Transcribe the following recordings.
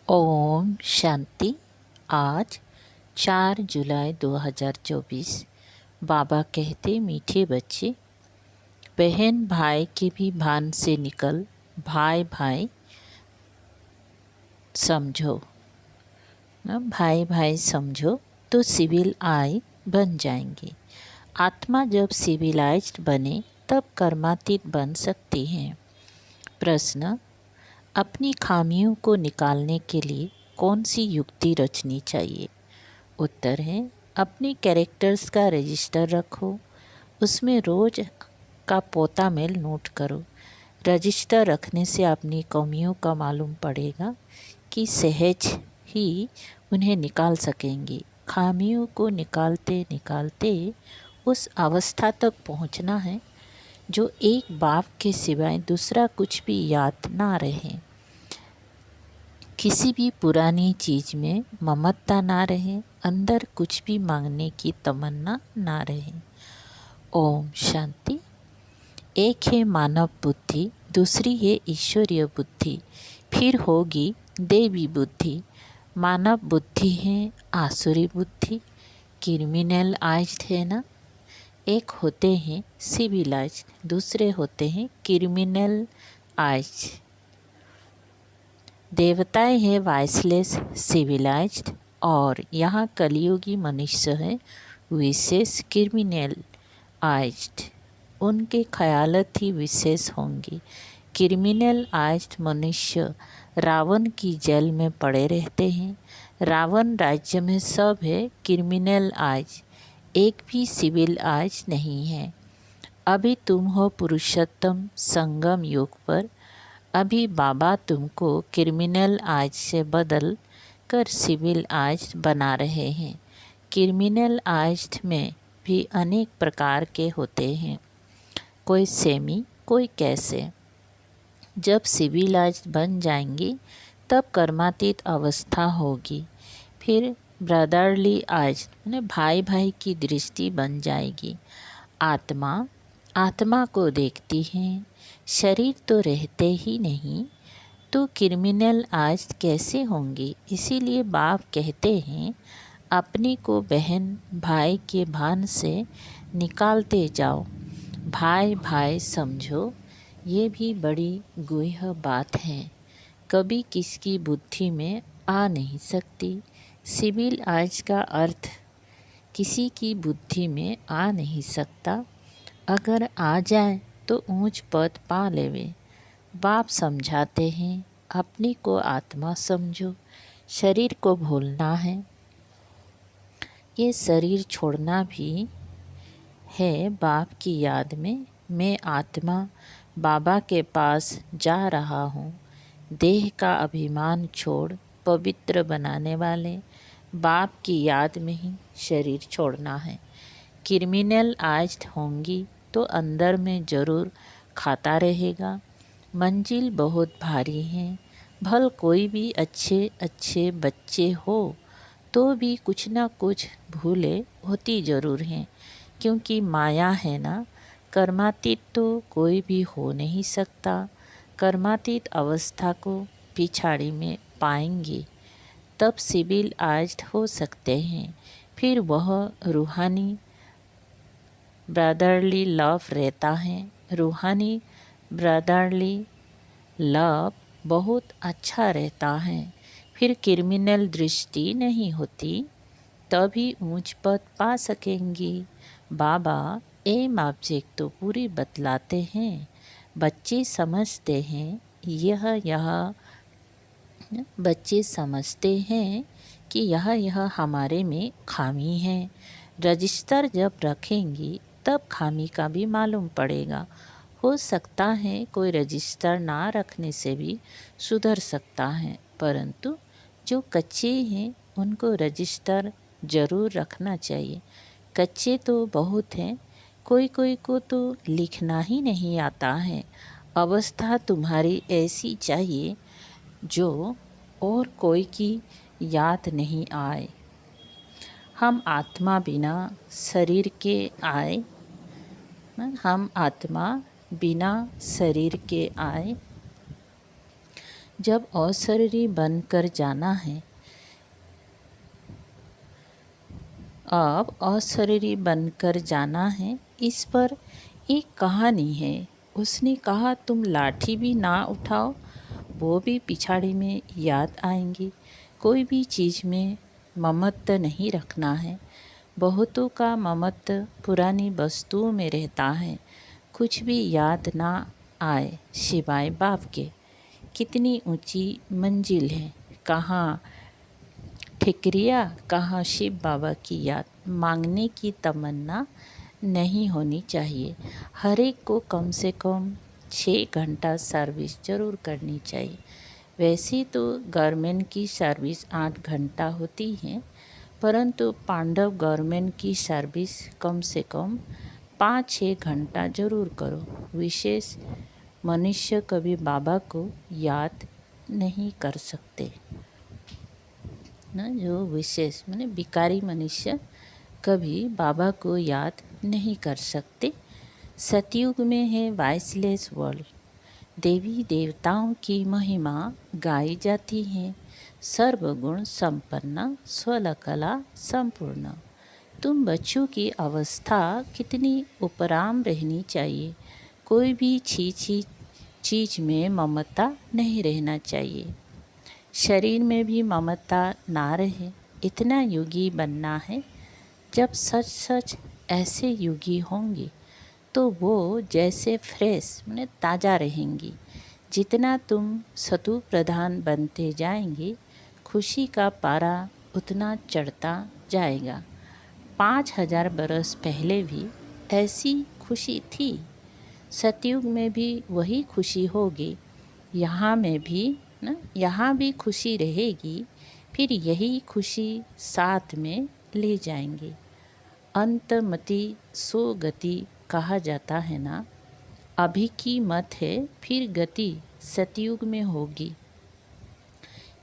ओम शांति। आज 4 जुलाई 2024। बाबा कहते, मीठे बच्चे, बहन भाई के भी भान से निकल भाई भाई समझो। भाई भाई समझो तो सिविल आई बन जाएंगे। आत्मा जब सिविलाइज्ड बने तब कर्मातीत बन सकती हैं। प्रश्न, अपनी खामियों को निकालने के लिए कौन सी युक्ति रचनी चाहिए? उत्तर है, अपनी कैरेक्टर्स का रजिस्टर रखो, उसमें रोज का पोता मेल नोट करो। रजिस्टर रखने से अपनी कमियों का मालूम पड़ेगा कि सहज ही उन्हें निकाल सकेंगे। खामियों को निकालते निकालते उस अवस्था तक पहुंचना है जो एक बाप के सिवाय दूसरा कुछ भी याद ना रहे, किसी भी पुरानी चीज़ में ममता ना रहे, अंदर कुछ भी मांगने की तमन्ना ना रहे। ओम शांति। एक है मानव बुद्धि, दूसरी है ईश्वरीय बुद्धि, फिर होगी देवी बुद्धि। मानव बुद्धि है आसुरी बुद्धि, क्रिमिनल आइज्ड है ना। एक होते हैं सिविलाइज्ड, दूसरे होते हैं क्रिमिनल आइज्ड। देवताएं हैं वाइसलेस सिविलाइज्ड और यहाँ कलियुगी मनुष्य है विशेष क्रिमिनल आइज्ड। उनके ख्यालत ही विशेष होंगी। क्रिमिनल आइज्ड मनुष्य रावण की जेल में पड़े रहते हैं। रावण राज्य में सब है क्रिमिनल आइज, एक भी सिविल आइज नहीं है। अभी तुम हो पुरुषोत्तम संगम युग पर। अभी बाबा तुमको क्रिमिनल आज से बदल कर सिविल आज बना रहे हैं। क्रिमिनल आज में भी अनेक प्रकार के होते हैं, कोई सेमी, कोई कैसे। जब सिविल आज बन जाएंगी तब कर्मातीत अवस्था होगी। फिर ब्रदरली आज भाई भाई की दृष्टि बन जाएगी। आत्मा को देखती हैं, शरीर तो रहते ही नहीं, तो क्रिमिनल आज कैसे होंगी। इसीलिए बाप कहते हैं, अपनी को बहन भाई के भान से निकालते जाओ, भाई भाई समझो। ये भी बड़ी गूढ़ बात है, कभी किसकी बुद्धि में आ नहीं सकती। सिविल आज का अर्थ किसी की बुद्धि में आ नहीं सकता, अगर आ जाए तो ऊंच पद पा लेवे। बाप समझाते हैं, अपनी को आत्मा समझो, शरीर को भूलना है। ये शरीर छोड़ना भी है बाप की याद में। मैं आत्मा बाबा के पास जा रहा हूँ। देह का अभिमान छोड़ पवित्र बनाने वाले बाप की याद में ही शरीर छोड़ना है। क्रिमिनल आज होंगी तो अंदर में ज़रूर खाता रहेगा। मंजिल बहुत भारी है, भल कोई भी अच्छे अच्छे बच्चे हो तो भी कुछ ना कुछ भूले होती ज़रूर हैं, क्योंकि माया है ना। कर्मातीत तो कोई भी हो नहीं सकता। कर्मातीत अवस्था को पिछाड़ी में पाएंगे तब सिविल आइज्ड हो सकते हैं। फिर वह रूहानी ब्रदरली लव रहता है। रूहानी ब्रदरली लव बहुत अच्छा रहता है। फिर क्रिमिनल दृष्टि नहीं होती, तभी ऊंच पद पा सकेंगी। बाबा एम ऑब्जेक्ट तो पूरी बतलाते हैं, बच्चे समझते हैं। बच्चे समझते हैं कि यह हमारे में खामी है। रजिस्टर जब रखेंगी तब खामी का भी मालूम पड़ेगा। हो सकता है कोई रजिस्टर ना रखने से भी सुधर सकता है, परंतु जो कच्चे हैं उनको रजिस्टर ज़रूर रखना चाहिए। कच्चे तो बहुत हैं, कोई कोई को तो लिखना ही नहीं आता है। अवस्था तुम्हारी ऐसी चाहिए जो और कोई की याद नहीं आए। हम आत्मा बिना शरीर के आए, हम आत्मा बिना शरीर के आए। जब अशरीरी बनकर जाना है, अब अशरीरी बनकर जाना है, इस पर एक कहानी है। उसने कहा, तुम लाठी भी ना उठाओ, वो भी पिछाड़ी में याद आएंगी। कोई भी चीज़ में ममत्व नहीं रखना है। बहुतों का ममत्व पुरानी वस्तुओं में रहता है। कुछ भी याद ना आए सिवाय बाप के। कितनी ऊंची मंजिल है, कहाँ ठिकरिया, कहाँ शिव बाबा की याद। मांगने की तमन्ना नहीं होनी चाहिए। हर एक को कम से कम 6 घंटा सर्विस ज़रूर करनी चाहिए। वैसे तो गवर्नमेंट की सर्विस 8 घंटा होती है, परंतु पांडव गवर्नमेंट की सर्विस कम से कम 5-6 घंटा ज़रूर करो। विशेष मनुष्य कभी बाबा को याद नहीं कर सकते ना। जो विशेष माने भिखारी मनुष्य कभी बाबा को याद नहीं कर सकते। सतयुग में है वॉइसलेस वर्ल्ड। देवी देवताओं की महिमा गाई जाती है। सर्वगुण संपन्न, स्वलकला संपूर्ण। तुम बच्चों की अवस्था कितनी उपराम रहनी चाहिए। कोई भी छी चीज़ में ममता नहीं रहना चाहिए। शरीर में भी ममता ना रहे। इतना योगी बनना है। जब सच सच ऐसे योगी होंगे तो वो जैसे फ्रेश माने ताज़ा रहेंगी। जितना तुम सतु प्रधान बनते जाएंगे, खुशी का पारा उतना चढ़ता जाएगा। 5000 बरस पहले भी ऐसी खुशी थी। सतयुग में भी वही खुशी होगी। यहाँ भी खुशी रहेगी। फिर यही खुशी साथ में ले जाएंगे। अंतमति सो गति कहा जाता है ना। अभी की मत है, फिर गति सतयुग में होगी।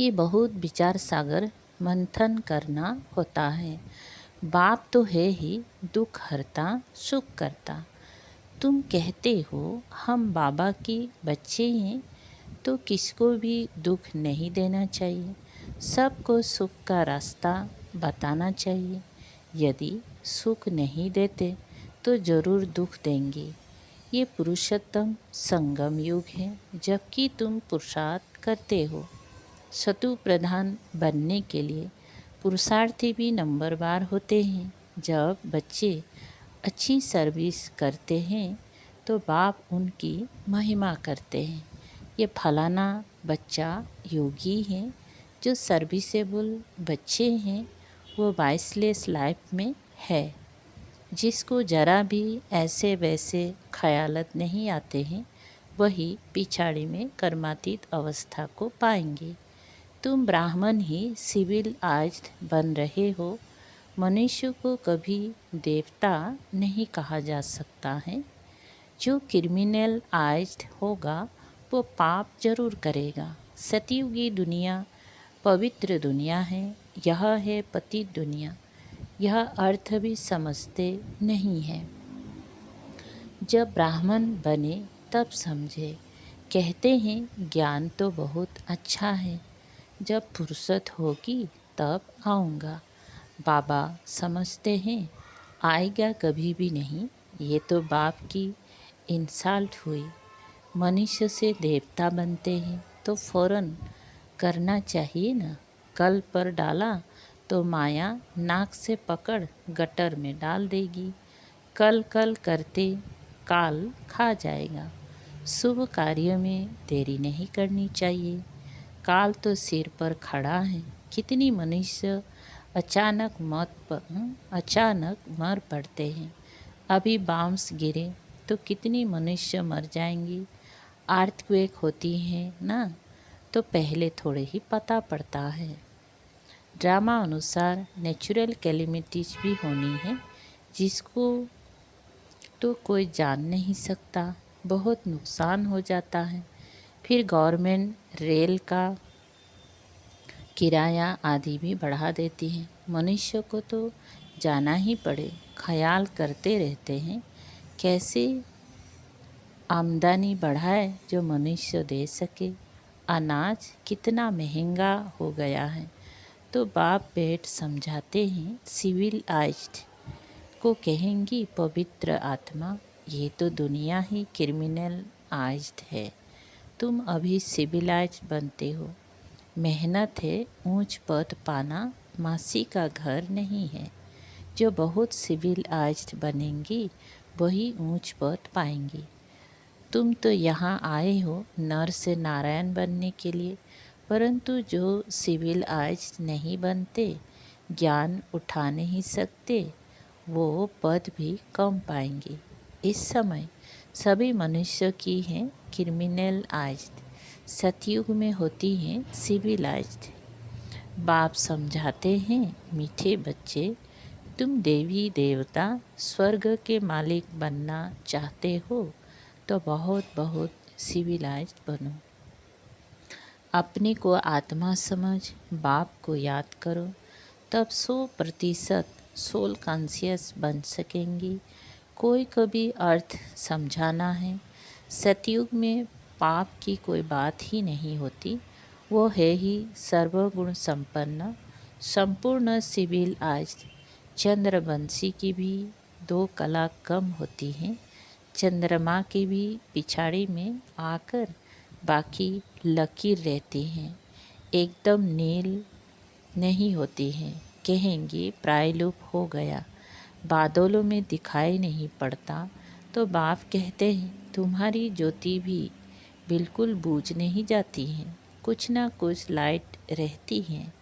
ये बहुत विचार सागर मंथन करना होता है। बाप तो है ही दुख हरता सुख करता। तुम कहते हो हम बाबा के बच्चे हैं, तो किसको भी दुख नहीं देना चाहिए। सबको सुख का रास्ता बताना चाहिए। यदि सुख नहीं देते तो ज़रूर दुख देंगे। ये पुरुषोत्तम संगम युग है, जबकि तुम पुरुषार्थ करते हो। सतु प्रधान बनने के लिए पुरुषार्थी भी नंबरवार होते हैं। जब बच्चे अच्छी सर्विस करते हैं तो बाप उनकी महिमा करते हैं। ये फलाना बच्चा योगी है। जो सर्विसेबल बच्चे हैं वो वॉइसलेस लाइफ में है। जिसको ज़रा भी ऐसे वैसे ख़यालत नहीं आते हैं, वही पिछाड़ी में कर्मातीत अवस्था को पाएंगे। तुम ब्राह्मण ही सिविल आज बन रहे हो। मनुष्य को कभी देवता नहीं कहा जा सकता है। जो क्रिमिनल आज होगा वो पाप जरूर करेगा। सतयुगी दुनिया पवित्र दुनिया है। यह है पतित दुनिया। यह अर्थ भी समझते नहीं है। जब ब्राह्मण बने तब समझे। कहते हैं ज्ञान तो बहुत अच्छा है, जब फुर्सत होगी तब आऊँगा। बाबा समझते हैं आएगा कभी भी नहीं। ये तो बाप की इंसल्ट हुई। मनुष्य से देवता बनते हैं तो फौरन करना चाहिए ना। कल पर डाला तो माया नाक से पकड़ गटर में डाल देगी। कल कल करते काल खा जाएगा। शुभ कार्य में देरी नहीं करनी चाहिए। काल तो सिर पर खड़ा है। कितनी मनुष्य अचानक मर पड़ते हैं। अभी बांस गिरे तो कितनी मनुष्य मर जाएंगी। अर्थक्वेक होती है ना, तो पहले थोड़े ही पता पड़ता है। ड्रामा अनुसार नेचुरल कैलेमिटीज भी होनी है, जिसको तो कोई जान नहीं सकता। बहुत नुकसान हो जाता है। फिर गवर्नमेंट रेल का किराया आदि भी बढ़ा देती है। मनुष्य को तो जाना ही पड़े। ख्याल करते रहते हैं कैसे आमदनी बढ़ाए जो मनुष्य दे सके। अनाज कितना महंगा हो गया है। तो बाप बैठ समझाते हैं, सिविलाइज्ड को कहेंगी पवित्र आत्मा, ये तो दुनिया ही क्रिमिनल आइज्ड है। तुम अभी सिविलाइज्ड बनते हो। मेहनत है ऊंच पद पाना, मासी का घर नहीं है। जो बहुत सिविलाइज्ड बनेंगी वही ऊंच पद पाएंगी। तुम तो यहाँ आए हो नर से नारायण बनने के लिए, परंतु जो सिविलाइज्ड नहीं बनते, ज्ञान उठा नहीं सकते, वो पद भी कम पाएंगे। इस समय सभी मनुष्य की हैं क्रिमिनल आइज्ड, सतयुग में होती हैं सिविलाइज्ड। बाप समझाते हैं, मीठे बच्चे, तुम देवी देवता स्वर्ग के मालिक बनना चाहते हो तो बहुत बहुत सिविलाइज्ड बनो। अपने को आत्मा समझ बाप को याद करो, तब 100% सोल कॉन्शियस बन सकेंगी। कोई कभी अर्थ समझाना है। सतयुग में पाप की कोई बात ही नहीं होती, वो है ही सर्वगुण संपन्न संपूर्ण सिविलाइज्ड। चंद्रवंशी की भी 2 कला कम होती हैं। चंद्रमा की भी पिछाड़ी में आकर बाकी लकीर रहती हैं, एकदम नील नहीं होती हैं। कहेंगे प्रायलूप हो गया, बादलों में दिखाई नहीं पड़ता। तो बाप कहते हैं, तुम्हारी ज्योति भी बिल्कुल बुझ नहीं जाती है, कुछ ना कुछ लाइट रहती है।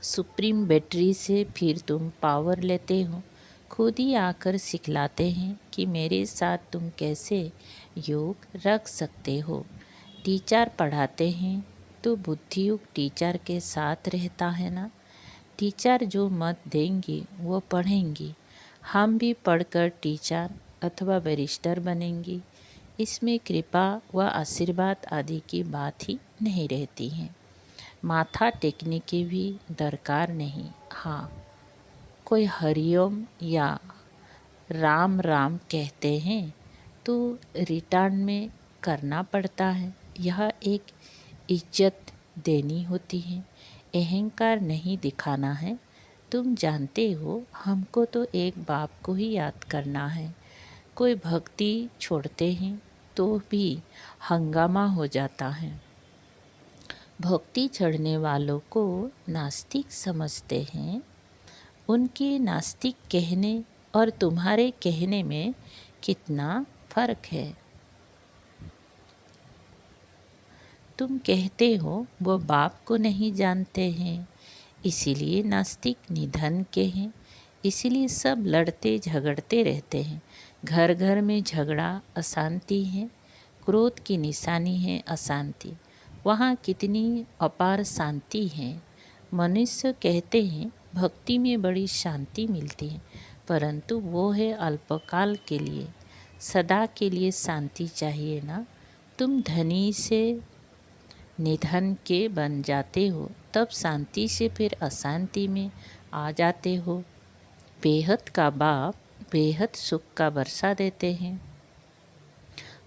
सुप्रीम बैटरी से फिर तुम पावर लेते हो। खुद ही आकर सिखलाते हैं कि मेरे साथ तुम कैसे योग रख सकते हो। टीचर पढ़ाते हैं तो बुद्धियुक्त टीचर के साथ रहता है ना। टीचर जो मत देंगे वो पढ़ेंगी। हम भी पढ़कर टीचर अथवा बैरिस्टर बनेंगे। इसमें कृपा व आशीर्वाद आदि की बात ही नहीं रहती है। माथा टेकने की भी दरकार नहीं। हाँ, कोई हरिओम या राम राम कहते हैं तो रिटर्न में करना पड़ता है। यह एक इज्जत देनी होती है, अहंकार नहीं दिखाना है। तुम जानते हो, हमको तो एक बाप को ही याद करना है। कोई भक्ति छोड़ते हैं तो भी हंगामा हो जाता है। भक्ति चढ़ने वालों को नास्तिक समझते हैं। उनके नास्तिक कहने और तुम्हारे कहने में कितना फर्क है। तुम कहते हो वो बाप को नहीं जानते हैं, इसीलिए नास्तिक निधन के हैं। इसीलिए सब लड़ते झगड़ते रहते हैं। घर घर में झगड़ा अशांति है। क्रोध की निशानी है अशांति। वहाँ कितनी अपार शांति है। मनुष्य कहते हैं भक्ति में बड़ी शांति मिलती है, परंतु वो है अल्पकाल के लिए। सदा के लिए शांति चाहिए ना। तुम धनी से निधन के बन जाते हो, तब शांति से फिर अशांति में आ जाते हो। बेहद का बाप बेहद सुख का वर्षा देते हैं।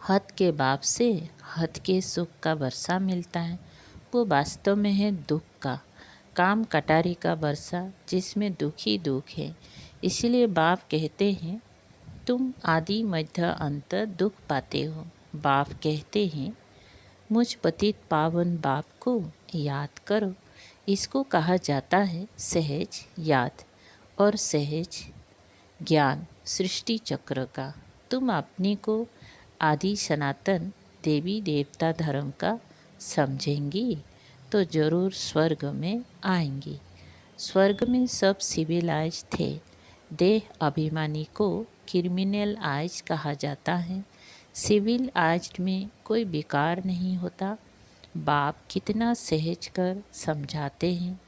हद के बाप से हद के सुख का वर्षा मिलता है। वो वास्तव में है दुख का, काम कटारी का वर्षा, जिसमें दुख ही दुख है। इसीलिए बाप कहते हैं तुम आदि मध्य अंत दुख पाते हो। बाप कहते हैं मुझ पतित पावन बाप को याद करो। इसको कहा जाता है सहज याद और सहज ज्ञान सृष्टि चक्र का। तुम अपने को आदि सनातन देवी देवता धर्म का समझेंगी तो जरूर स्वर्ग में आएंगी। स्वर्ग में सब सिविलाइज थे। देह अभिमानी को क्रिमिनल आइज कहा जाता है। सिविल आइज्ड में कोई विकार नहीं होता। बाप कितना सहज कर समझाते हैं,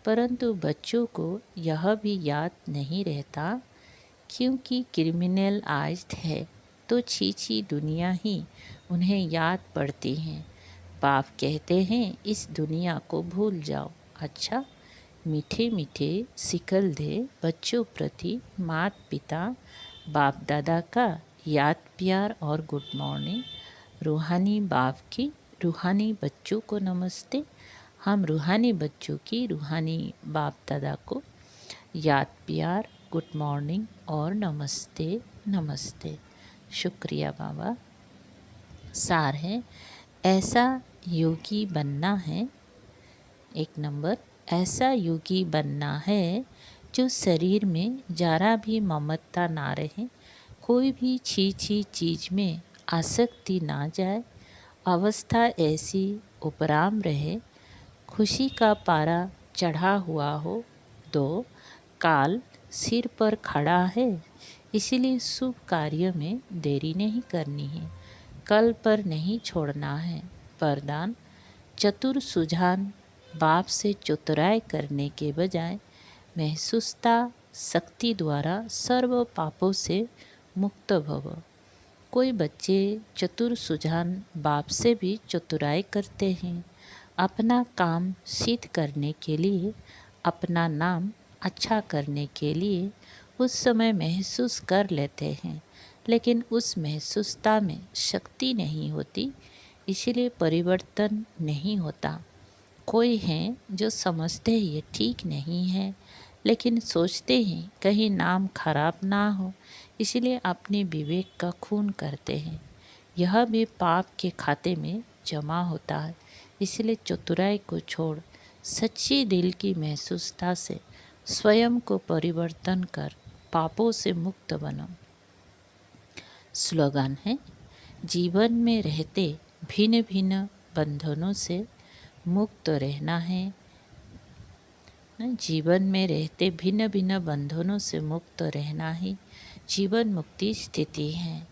परंतु बच्चों को यह भी याद नहीं रहता, क्योंकि क्रिमिनल आइज्ड है तो छी दुनिया ही उन्हें याद पड़ती हैं। बाप कहते हैं इस दुनिया को भूल जाओ। अच्छा, मीठे मीठे सिकल दे बच्चों प्रति माता पिता बाप दादा का याद प्यार और गुड मॉर्निंग। रूहानी बाप की रूहानी बच्चों को नमस्ते। हम रूहानी बच्चों की रूहानी बाप दादा को याद प्यार, गुड मॉर्निंग और नमस्ते नमस्ते। शुक्रिया बाबा। सार है, ऐसा योगी बनना है। 1 नंबर, ऐसा योगी बनना है जो शरीर में जरा भी ममता ना रहे, कोई भी छी चीज में आसक्ति ना जाए, अवस्था ऐसी उपराम रहे, खुशी का पारा चढ़ा हुआ हो। 2, काल सिर पर खड़ा है, इसलिए शुभ कार्य में देरी नहीं करनी है, कल पर नहीं छोड़ना है। वरदान, चतुर सुजान बाप से चतुराई करने के बजाय महसूसता शक्ति द्वारा सर्व पापों से मुक्त भव। कोई बच्चे चतुर सुजान बाप से भी चतुराई करते हैं, अपना काम सिद्ध करने के लिए, अपना नाम अच्छा करने के लिए उस समय महसूस कर लेते हैं, लेकिन उस महसूसता में शक्ति नहीं होती, इसलिए परिवर्तन नहीं होता। कोई हैं जो समझते ये ठीक नहीं है, लेकिन सोचते हैं कहीं नाम खराब ना हो, इसलिए अपने विवेक का खून करते हैं। यह भी पाप के खाते में जमा होता है, इसलिए चतुराई को छोड़ सच्ची दिल की महसूसता से स्वयं को परिवर्तन कर पापों से मुक्त बनो। स्लोगन है, जीवन में रहते भिन्न भिन्न बंधनों से मुक्त रहना है। जीवन में रहते भिन्न भिन्न बंधनों से मुक्त रहना ही जीवन मुक्ति स्थिति है।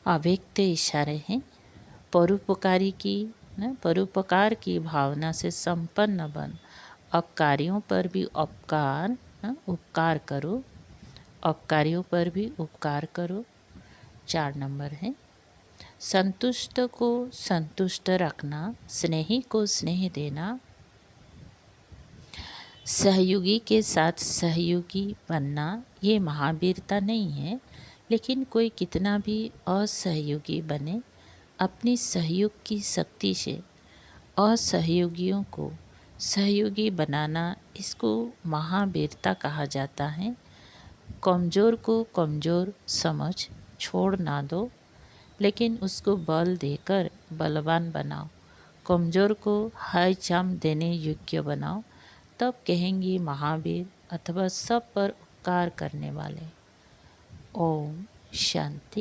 अव्यक्त इशारे हैं, परोपकार की भावना से संपन्न बन, अपकारियों पर भी उपकार करो, अपकारियों पर भी उपकार करो। 4 नंबर है, संतुष्ट को संतुष्ट रखना, स्नेही को स्नेह देना, सहयोगी के साथ सहयोगी बनना। ये महावीरता नहीं है, लेकिन कोई कितना भी असहयोगी बने, अपनी सहयोग की शक्ति से असहयोगियों को सहयोगी बनाना, इसको महावीरता कहा जाता है। कमज़ोर को कमज़ोर समझ छोड़ ना दो, लेकिन उसको बल देकर बलवान बनाओ। कमज़ोर को हाई जंप देने योग्य बनाओ, तब कहेंगी महावीर अथवा सब पर उपकार करने वाले। ओम शांति।